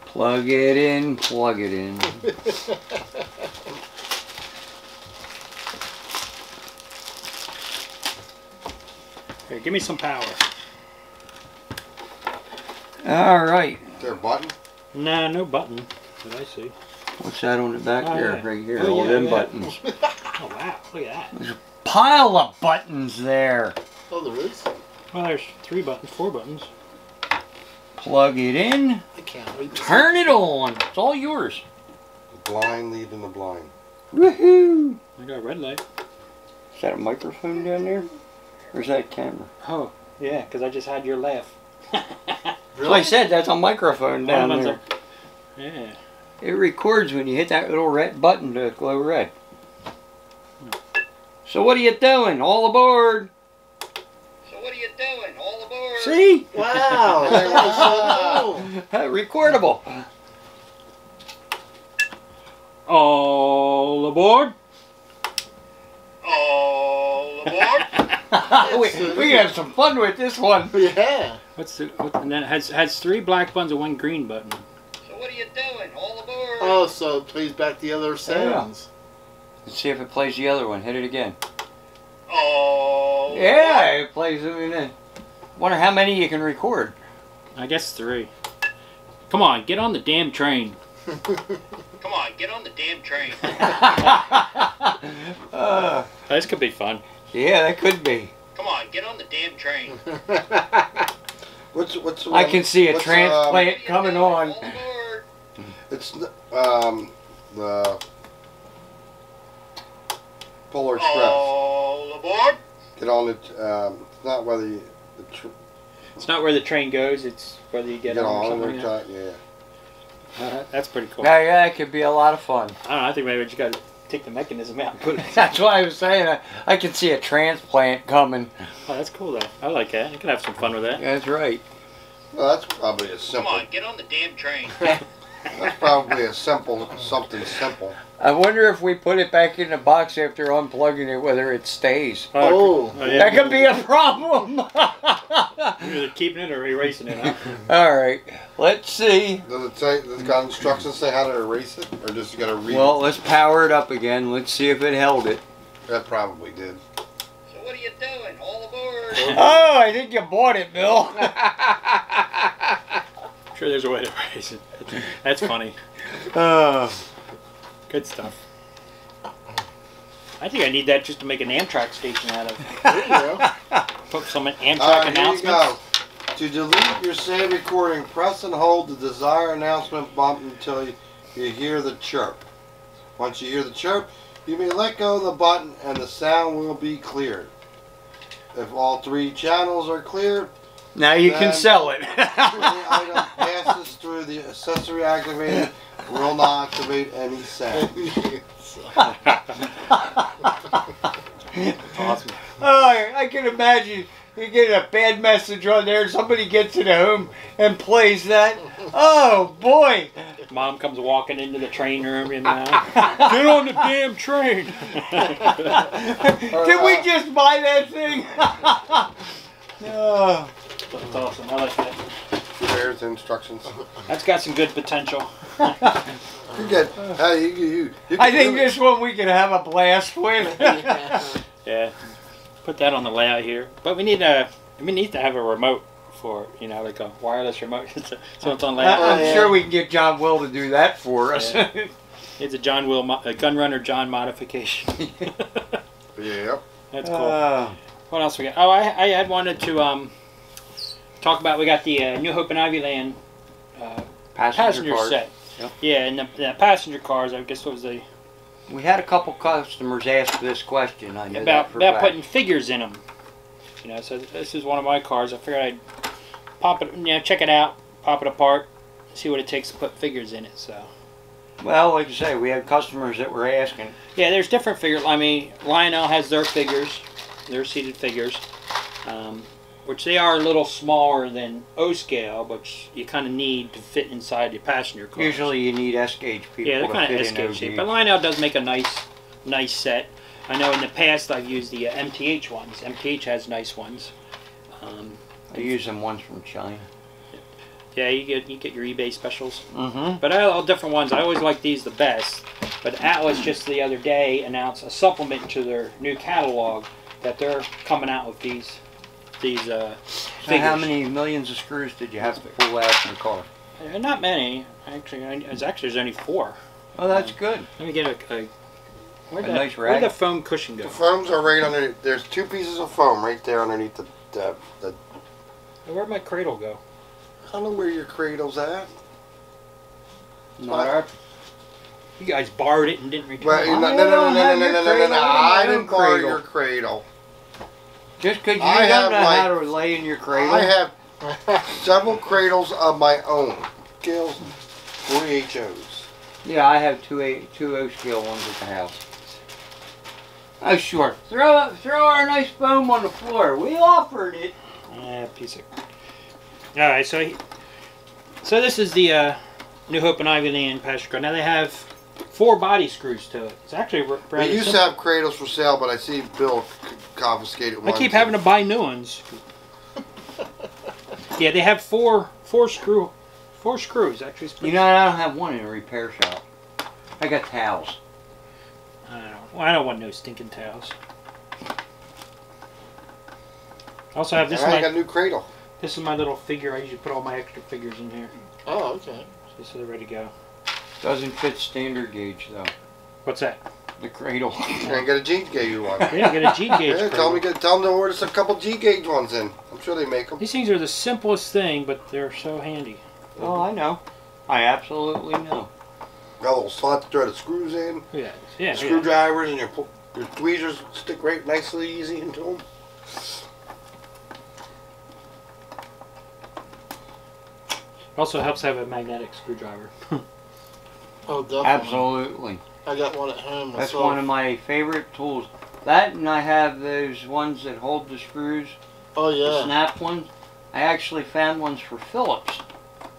Plug it in, plug it in. Here, give me some power. All right. Is there a button? Nah, no button that I see. What's that on the back Oh, there? yeah. Right here. Oh, All yeah, them yeah. buttons. Oh wow, look at that. There's a pile of buttons there. Oh, there is? Well, there's 3 buttons, 4 buttons. Plug it in. I can't wait to Turn it on. It's all yours. The blind leading the blind. Woohoo! I got a red light. Is that a microphone down there? Or is that a camera? Oh, yeah, because I just had your laugh. So I said that's a microphone down One of there. them's Yeah. It records when you hit that little red button to glow red. So what are you doing? All aboard! So what are you doing? All aboard? See? Wow, that was so cool. Recordable. All aboard. All aboard? we can have some fun with this one. Yeah. And then it has 3 black buttons and 1 green button. So what are you doing? All aboard? Oh, so it plays back the other sounds. Let's see if it plays the other one. Hit it again. All Yeah, it plays them in there. Wonder how many you can record. I guess 3. Come on, get on the damn train. Come on, get on the damn train. This could be fun. Yeah, that could be. Come on, get on the damn train. What's I can see a what's, transplant coming on. All aboard. It's the Polar Express. All aboard. Get on it. It's not whether you It's not where the train goes, it's whether you get on or something. it. Yeah. That's pretty cool. Yeah, yeah, it could be a lot of fun. I don't know, I think maybe we just got to take the mechanism out and put it. That's why I was saying I can see a transplant coming. Oh, that's cool though. I like that. You can have some fun with that. That's right. Well, that's probably a Come simple. on, get on the damn train. That's probably a something simple. I wonder if we put it back in the box after unplugging it, whether it stays. Oh. yeah. That could be a problem. You're either keeping it or erasing it, huh? All right, let's see. Does it say? Does it got instructions say how to erase it, or just you got to read? Well, let's power it up again. Let's see if it held it. That probably did. So what are you doing? All aboard. Oh, I think you bought it, Bill. I'm sure there's a way to erase it. That's funny. Good stuff. I think I need that just to make an Amtrak station out of. There you go. Put some Amtrak Here you announcements. go. To delete your saved recording, press and hold the desired announcement button until you hear the chirp. Once you hear the chirp, you may let go of the button and the sound will be cleared. If all 3 channels are cleared, Now you can Then- sell it. The item passes through the accessory activator, will not activate any sound. Awesome. Oh, I can imagine you get a bad message on there. Somebody gets it home and plays that. Oh boy! Mom comes walking into the train room, you know. Get on the damn train. Did we just buy that thing? Oh. That's awesome. I like that. There's the instructions. That's got some good potential. You get, hey, you I think this one we could have a blast with. Yeah. Put that on the layout here. But we need to have a remote for, you know, like a wireless remote. So it's on layout. I'm sure we can get John Will to do that for us. Yeah. It's a John Will, a Gunrunner John modification. Yeah. That's cool. What else we got? Oh, I had wanted to talk about, we got the New Hope and Ivyland passenger cars. set. Yep. Yeah, and the passenger cars, I guess what was the... We had a couple customers ask this question. I know about that for a fact. putting figures in them. You know, so this is one of my cars. I figured I'd pop it, you know, check it out, pop it apart, see what it takes to put figures in it. So. Well, like I say, we had customers that were asking. Yeah, there's different figures. I mean, Lionel has their figures, their seated figures, which they are a little smaller than O scale, which you kind of need to fit inside the passenger car. Usually, you need S gauge people. Yeah, they're to kind of fit S in gauge those shape. gauge. But Lionel does make a nice set. I know in the past I've used the MTH ones. MTH has nice ones. I use them once from China. Yeah, you get your eBay specials. Mm-hmm. But all different ones. I always like these the best. But Atlas just the other day announced a supplement to their new catalog that they're coming out with these So figures. how many millions of screws did you have to pull out in the car? Not many. Actually, there's only 4. Oh, that's good. Let me get where'd nice where'd rag. the foam cushion go? The foams are right underneath. There's 2 pieces of foam right there underneath the Where'd my cradle go? I don't know where your cradle's at. Not our. You guys borrowed it and didn't return Well, it. no, no, I no, no, don't no, have no, your no, no, no, cradle. no. I I have didn't my borrow cradle. your cradle. Just because you I don't have know like- how to lay in your cradle. I have several cradles of my own. Gills, 3 HOs. Yeah, I have two O scale ones at the house. Oh, sure. Throw our nice foam on the floor. We offered it. Yeah, piece of. All right, so this is the New Hope and Ivyland passenger car. Now they have 4 body screws to it. It's actually rather We used to simple. have cradles for sale, but I see Bill confiscated I one. keep having to buy new ones. Yeah, they have four screws actually. You know, I don't have one in a repair shop. I got towels. I don't want no stinking towels. I also have this. I got a new cradle. This is my little figure. I usually put all my extra figures in here, Oh, okay. so they're ready to go. Doesn't fit standard gauge though. What's that? The cradle. I got a G gauge one. Yeah, get a G gauge. Yeah, tell them to order a couple G gauge ones in. I'm sure they make them. These things are the simplest thing, but they're so handy. Oh, I know. I absolutely know. Got a little slot to throw the screws in. Yeah, yeah. Screwdrivers and your tweezers stick right nicely easy into them. Also helps have a magnetic screwdriver. Oh, definitely. Absolutely. I got one at home myself. That's one of my favorite tools. That, and I have those ones that hold the screws, Oh, the yeah. snap ones. I actually found ones for Phillips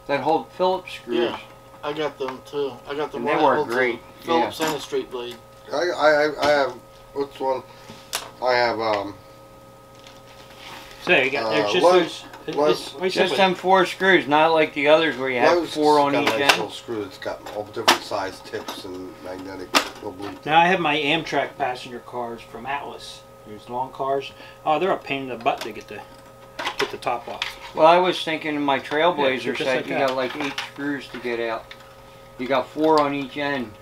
that hold Phillips screws. Yeah. I got them too. I got the And one they that work holds the great. Phillips and a straight blade. I have, what's one? I have, So you got there's just Lowe's- those. Lowe's- Like I said, Just with- them 4 screws, not like the others where you have Lowe's 4 on got each a nice end. little screw that's got all different size tips and magnetic little blue. Now I have my Amtrak passenger cars from Atlas. There's long cars. Oh, they're a pain in the butt to get the top off. Well, I was thinking in my Yeah, Trailblazer just set, like you that. got like 8 screws to get out. You got 4 on each end.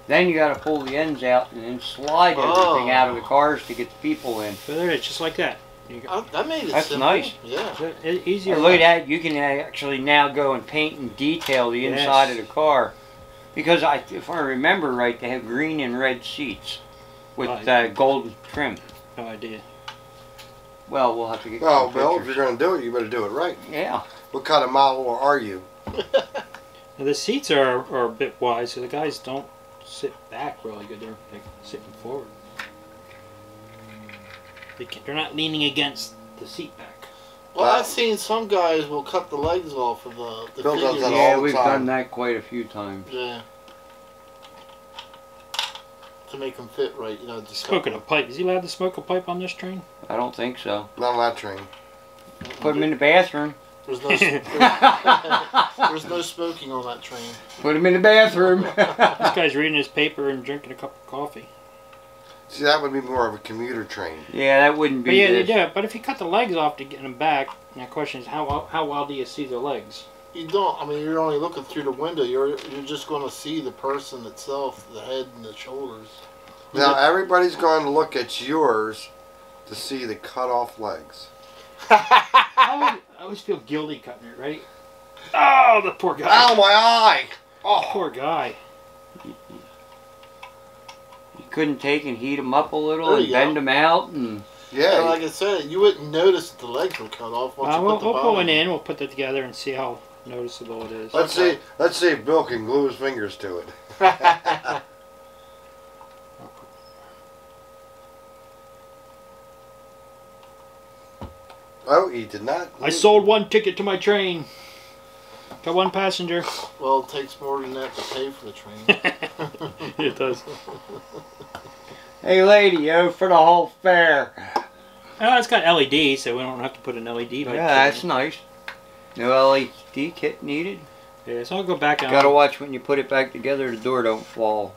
Then you got to pull the ends out and then slide everything out of the cars to get the people in. So there it is, just like that. You got, That made it That's simple. nice. Yeah. easier. Look at that, you can actually now go and paint and detail the Yes. inside of the car. Because if I remember right, they have green and red seats with Oh, gold trim. No idea. Well, we'll have to get Oh, some Bill, if pictures. you're going to do it, you better do it right. Yeah. What kind of model are you? Now, the seats are a bit wide, so the guys don't sit back really good. They're like sitting forward. They're not leaning against the seat back. Well, I've seen some guys will cut the legs off of the Bill does figures. that all Yeah, the we've time. done that quite a few times. Yeah. To make them fit right, you know. Just Smoking a pipe. Is he allowed to smoke a pipe on this train? I don't think so. Not on that train. Put him in the bathroom. There's no, there's no smoking on that train. Put him in the bathroom. This guy's reading his paper and drinking a cup of coffee. See, that would be more of a commuter train. Yeah, that wouldn't But be yeah, this. they do. But if you cut the legs off to get them back, now the question is how well do you see the legs? You don't. I mean, you're only looking through the window. You're just going to see the person itself, the head and the shoulders. Now, everybody's going to look at yours to see the cut off legs. I always feel guilty cutting it, right? Oh, the poor guy. Ow, my eye! Oh, Poor guy. You couldn't take and heat them up a little There and you bend go. them out and... yeah. And like I said, you wouldn't notice that the legs were cut off once you We'll put the pull bottom it in. We'll put that together and see how noticeable it is. Let's see if Bill can glue his fingers to it. Oh, he did not. I sold one ticket to my train. Got one passenger. Well, it takes more than that to pay for the train. It does. Hey lady, yo, for the whole fare. Oh, it's got LED, so we don't have to put an LED. Yeah, light that's in. nice. No LED kit needed. Yeah, so I'll go back and Gotta watch when you put it back together, the door don't fall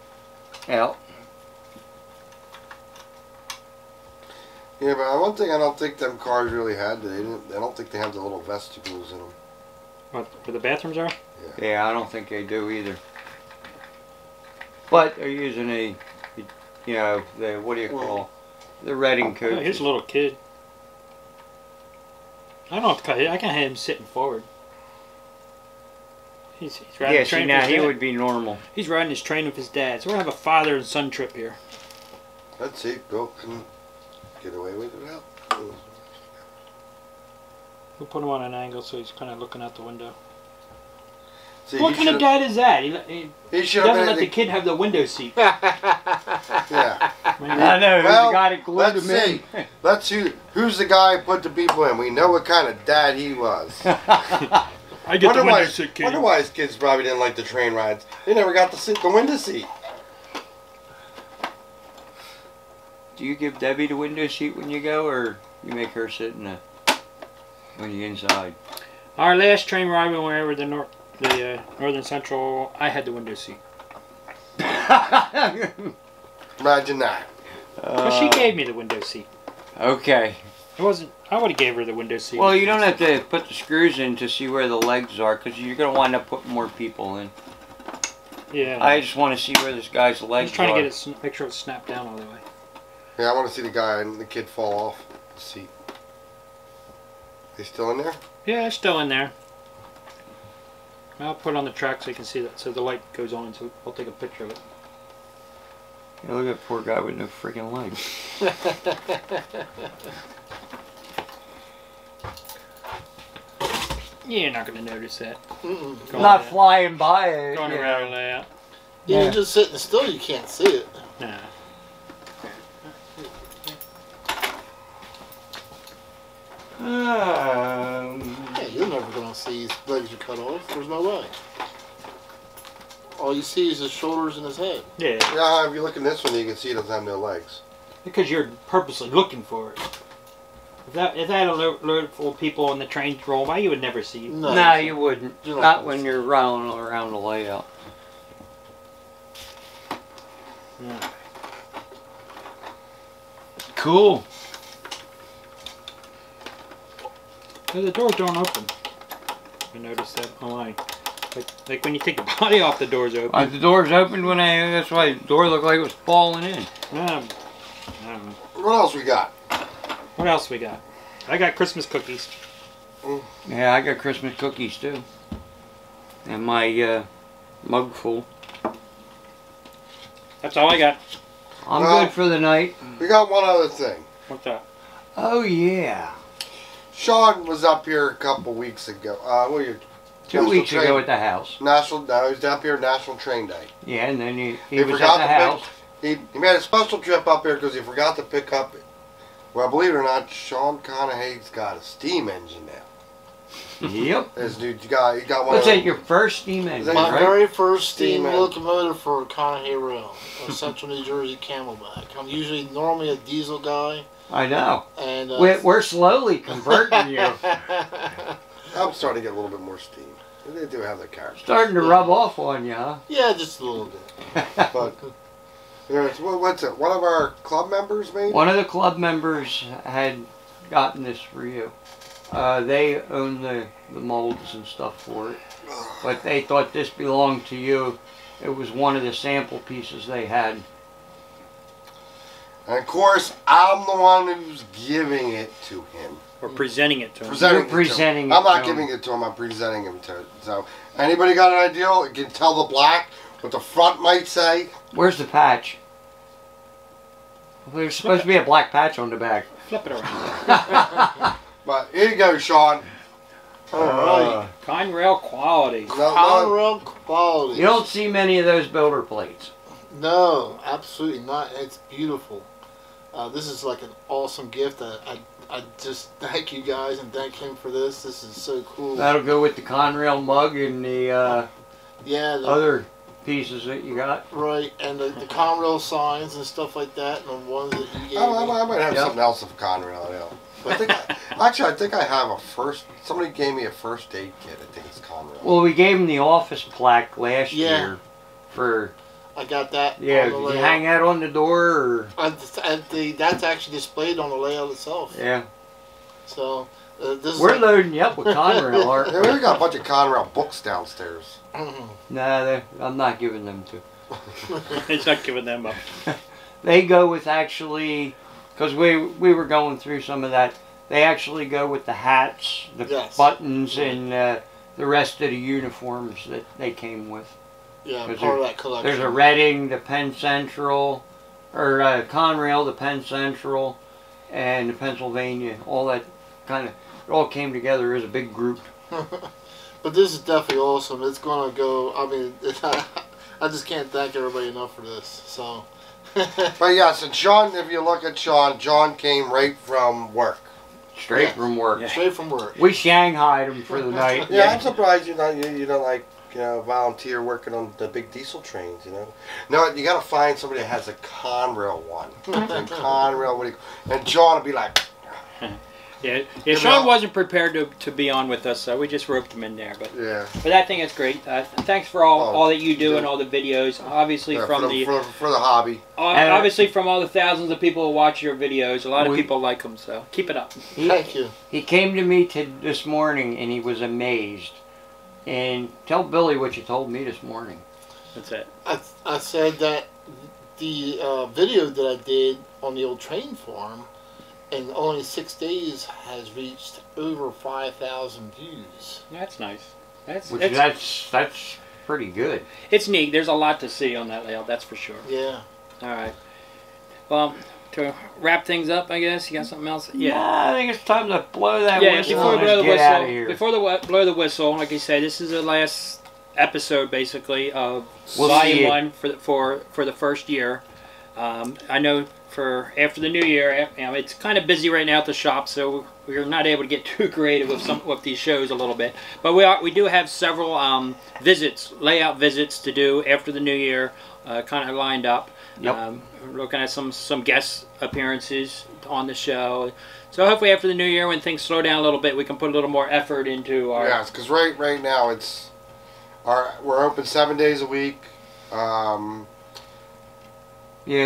out. Yeah, but one thing I don't think them cars really had. I don't think they have the little vestibules in them. What, where the bathrooms are? Yeah, I don't think they do either. But they're using a, you know, the, what do you call, the Reading Oh, coaches. here's a little kid. I don't have to cut it. I can have him sitting forward. He's riding Yeah, the train see with now his he dad. would be normal. He's riding his train with his dad. So we're gonna have a father and son trip here. Let's see if Bill can get away with it now. We'll put him on an angle so he's kind of looking out the window. See, What kind of dad is that? He should doesn't have let been. the kid have the window seat. Yeah. I know, Well, the guy that glued let's him in. see. Let's see who's the guy who put the people in. We know what kind of dad he was. I get the window seat, kid. Wonder why his kids probably didn't like the train rides. They never got the window seat. Do you give Debbie the window seat when you go, or you make her sit in the, when you're inside? Our last train ride when we were over the Northern Central, I had the window seat. Imagine that. But she gave me the window seat. Okay. It wasn't. I would have gave her the window seat. Well, you don't have to put the screws in to see where the legs are, because you're going to wind up putting more people in. Yeah. I just want to see where this guy's I'm legs just trying are. to get it, make sure it's snapped down all the way. Yeah, I want to see the guy and the kid fall off the seat. They still in there? Yeah, it's still in there. I'll put it on the track so you can see that. So the light goes on, so I'll take a picture of it. Yeah, look at that poor guy with no freaking legs. Yeah, you're not going to notice that. Mm-mm. Going Not around- flying by it. Going you around know. the layout. Yeah, Yeah. you're just sitting still, you can't see it. Nah. Yeah, you're never going to see his legs are cut off. There's no way. All you see is his shoulders and his head. Yeah. Yeah, if you look in this one, you can see it doesn't have no legs. Because you're purposely looking for it. If that had a load full of people on the train to roll by, you would never see it. No, No, you wouldn't. You're not Not gonna when see you're running around the layout. Yeah. Cool. So the doors don't open. I noticed that online. Like when you take the body off, the doors open. The doors opened when that's why the door looked like it was falling in. I don't know. What else we got? What else we got? I got Christmas cookies. Yeah, I got Christmas cookies too. And my mug full. That's all I got. I'm Well- good for the night. We got one other thing. What's that? Oh yeah. Shawn was up here a couple weeks ago. What were you? 2 weeks ago at the house. No, he was up here National Train Day. Yeah, and then he He was forgot at the to house. He made a special trip up here because he forgot to pick up. Well, believe it or not, Shawn Conahey's got a steam engine now. Yep. His new guy, he got one. Was of that them. your first steam engine? that My right? very first steam Steam engine. locomotive for Conahey Rail, a Central New Jersey Camelback. I'm usually normally a diesel guy, I know. and We're slowly converting you. I'm starting to get a little bit more steam. They do have their character. Starting to rub off on you, huh? yeah, just a little bit. But what's it? One of our club members made? One of the club members had gotten this for you. They own the molds and stuff for it. But they thought this belonged to you. It was one of the sample pieces they had. And of course, I'm the one who's giving it to him. Or presenting it to him. Presenting You're presenting it to him. I'm it not to him. giving it to him. I'm presenting him to. So, anybody got an idea? You can tell the black what the front might say. Where's the patch? There's supposed to be a black patch on the back. Flip it around. But here you go, Shawn. Alright. Conrail quality. Conrail quality. You don't see many of those builder plates. No, absolutely not. It's beautiful. This is like an awesome gift. I just thank you guys and thank him for this. This is so cool. That'll go with the Conrail mug and the Yeah, the, other pieces that you got. right, and the Conrail signs and stuff like that, and the ones that you gave me. I might have Yep. something else of Conrail. I think I have a first. Somebody gave me a first aid kit. I think it's Conrail. Well, we gave him the office plaque last Yeah. year for, I got that. yeah, on the did you layout. hang that on the door or? That's actually displayed on the layout itself. Yeah. So this We're is loading you up with Conrail, aren't Yeah, we got a bunch of Conrail books downstairs. Nah, I'm not giving them to. He's not giving them up. They go with actually, because we were going through some of that, they actually go with the hats, the Yes. buttons, and the rest of the uniforms that they came with. yeah, There's part of that collection. There's a Reading, the Penn Central, or Conrail, the Penn Central, and the Pennsylvania. All that kind of, it all came together as a big group. But this is definitely awesome. It's gonna go. I mean, I just can't thank everybody enough for this. So. But yes, and Shawn, if you look at Shawn, John came right from work. Straight Yeah. from work. Yeah. Straight from work. We shanghaied them for the night. Yeah, I'm surprised you don't like volunteer working on the big diesel trains. No, you got to find somebody that has a Conrail one. And Conrail, and John will be like. Yeah, me Shawn all- wasn't prepared to be on with us, so we just roped him in there. Yeah. But I think it's great. Thanks for all that you do yeah. and all the videos. Obviously Yeah, from for the hobby. obviously from all the thousands of people who watch your videos, a lot of We- people like them. So keep it up. Thank you. He came to me this morning and he was amazed. And tell Billy what you told me this morning. That's it. I said that the video that I did on the old train farm in only 6 days has reached over 5,000 views. That's nice. That's Pretty good. it's neat. There's a lot to see on that layout. That's for sure. Yeah. All right. Well, to wrap things up, I guess you got something else. Yeah. Nah, I think it's time to blow that Yeah, whistle before we and blow the get out of whistle, here. blow the whistle, like I said, this is the last episode basically of We'll see volume you. 1 for the first year. I know for after the new year, it's kind of busy right now at the shop, so we're not able to get too creative with these shows a little bit. But we do have several layout visits to do after the new year, kind of lined up. Yep. We're looking at some guest appearances on the show. So hopefully after the new year, when things slow down a little bit, we can put a little more effort into our... Yes, because right now we're open 7 days a week. Yeah,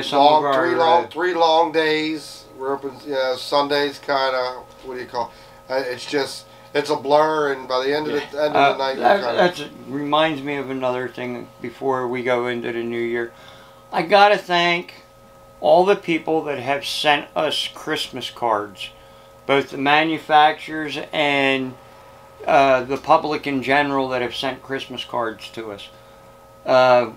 some of our... Three long days. We're open. Sundays kind of. What do you call? It's a blur, and by the end of the night, that reminds me of another thing before we go into the new year. I gotta thank all the people that have sent us Christmas cards, both the manufacturers and the public in general that have sent Christmas cards to us.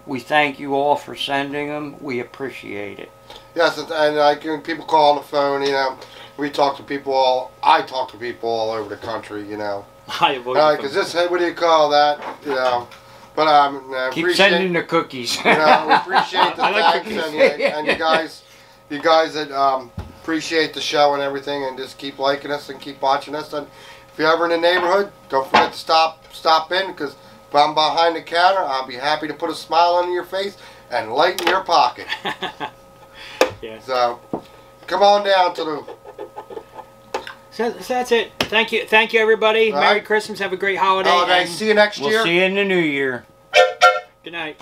We thank you all for sending them. We appreciate it. Yes, and like when people call on the phone, you know, we talk to people I talk to people all over the country, you know. I avoid Because this, what do you call that, you know. But Keep appreciate, sending the cookies. you know, we appreciate the I like thanks cookies. and you guys that appreciate the show and everything, and just keep liking us and keep watching us. And if you're ever in the neighborhood, don't forget to stop in, because if I'm behind the counter, I'll be happy to put a smile on your face and lighten your pocket. Yeah. So, come on down to the... So that's it. Thank you, everybody. All Merry right. Christmas. Have a great holiday. holiday. and See you next year. We'll see you in the new year. Good night.